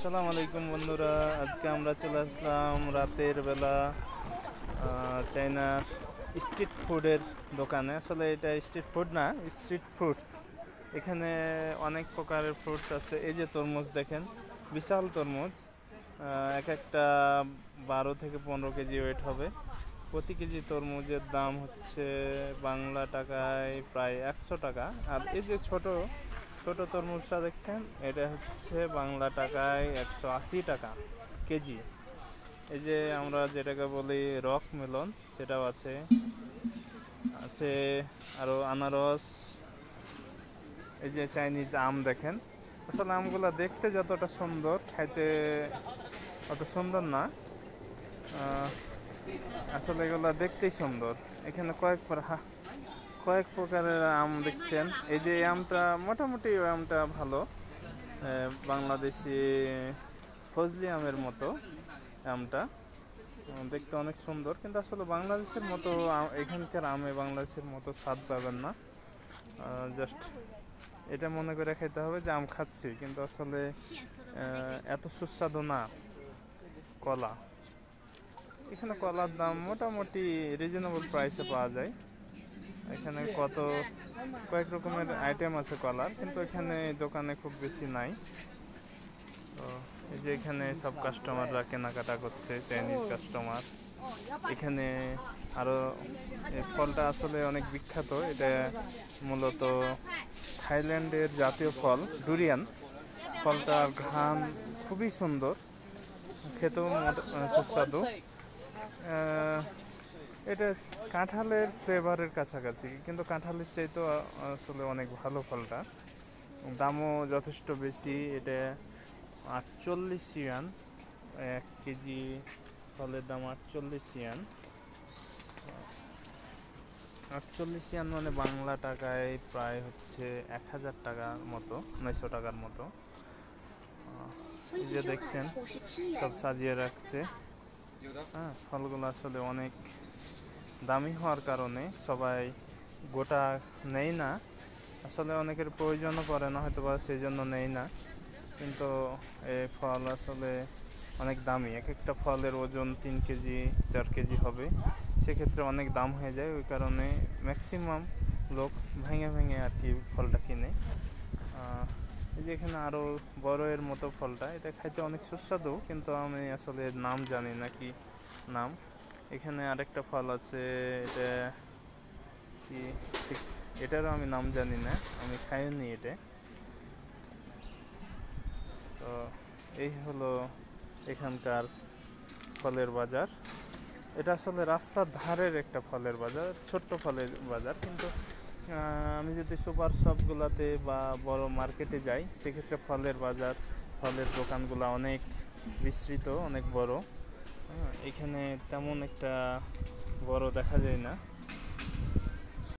আসসালামু আলাইকুম বন্ধুরা, আজকে আমরা চলে আসলাম রাতের বেলা চাইনার স্ট্রিট ফুডের দোকানে। আসলে এটা স্ট্রিট ফুড না, স্ট্রিট ফ্রুটস। এখানে অনেক প্রকারের ফ্রুটস আছে। এই যে তরমুজ দেখেন, বিশাল তরমুজ। এক একটা 12 থেকে 15 কেজি ওয়েট হবে। প্রতি কেজি তরমুজের দাম হচ্ছে বাংলা টাকায় প্রায় 100 টাকা। আর এই যে ছোট ছোট তরমুজটা দেখছেন, এটা হচ্ছে বাংলা টাকায় 180 টাকা কেজি। এই যে আমরা যেটাকে বলি রক মেলন, সেটাও আছে। আছে আরও আনারস। এই যে চাইনিজ আম দেখেন। আসলে আমগুলো দেখতে যতটা সুন্দর, খাইতে অত সুন্দর না। আসলে এগুলো দেখতেই সুন্দর। এখানে কয়েক প্রকারের আম দেখছেন। এই যে এই আমটা মোটামুটি, ওই আমটা ভালো, বাংলাদেশি ফজলি আমের মতো আমটা। দেখতে অনেক সুন্দর, কিন্তু আসলে বাংলাদেশের মতো এখানকার আমে বাংলাদেশের মতো স্বাদ পাবেন না। জাস্ট এটা মনে করে খেতে হবে যে আম খাচ্ছি, কিন্তু আসলে এত সুস্বাদু না। কলা, এখানে কলার দাম মোটামুটি রিজনেবল প্রাইসে পাওয়া যায়। এখানে কয়েক রকমের আইটেম আছে কলার, কিন্তু এখানে দোকানে খুব বেশি নাই। তো এই যে এখানে সব কাস্টমাররা কেনাকাটা করছে, চাইনিজ কাস্টমার। এখানে আরও এই ফলটা আসলে অনেক বিখ্যাত। এটা মূলত থাইল্যান্ডের জাতীয় ফল ডুরিয়ান। ফলটার ঘ্রাণ খুবই সুন্দর, খেতেও সুস্বাদু। এটা কাঁঠালের ফ্লেভারের কাছাকাছি, কিন্তু কাঁঠালের চাইতেও আসলে অনেক ভালো ফলটা। দামও যথেষ্ট বেশি। এটা 48 ইয়ান 1 কেজি। ফলের দাম 48 ইয়ান। 48 ইয়ান মানে বাংলা টাকায় প্রায় হচ্ছে 1000 টাকার মতো, 900 টাকার মতো। এই যে দেখছেন, সব সাজিয়ে রাখছে। ফলগুলো আসলে অনেক দামি হওয়ার কারণে সবাই গোটা নেই না। আসলে অনেকের প্রয়োজনও পড়ে না, হয়তো বা সেই জন্য নেই না। কিন্তু এই ফল আসলে অনেক দামি। এক একটা ফলের ওজন 3 কেজি 4 কেজি হবে। সেক্ষেত্রে অনেক দাম হয়ে যায়। ওই কারণে ম্যাক্সিমাম লোক ভেঙে ভেঙে আর কি ফলটা কিনে। এই যে এখানে আরও বড়ের মতো ফলটা, এটা খাইতে অনেক সুস্বাদু, কিন্তু আমি আসলে নাম জানি না কি নাম। এখানে আরেকটা ফল আছে, এটা কি ঠিক, এটারও আমি নাম জানি না, আমি খাইনি এটা। তো এই হলো এখানকার ফলের বাজার। এটা আসলে রাস্তার ধারের একটা ফলের বাজার, ছোট্ট ফলের বাজার। কিন্তু আমি যদি সুপার শপগুলোতে বা বড় মার্কেটে যাই, সেক্ষেত্রে ফলের বাজার, ফলের দোকানগুলো অনেক বিস্তৃত, অনেক বড়। এখানে তেমন একটা বড় দেখা যায় না।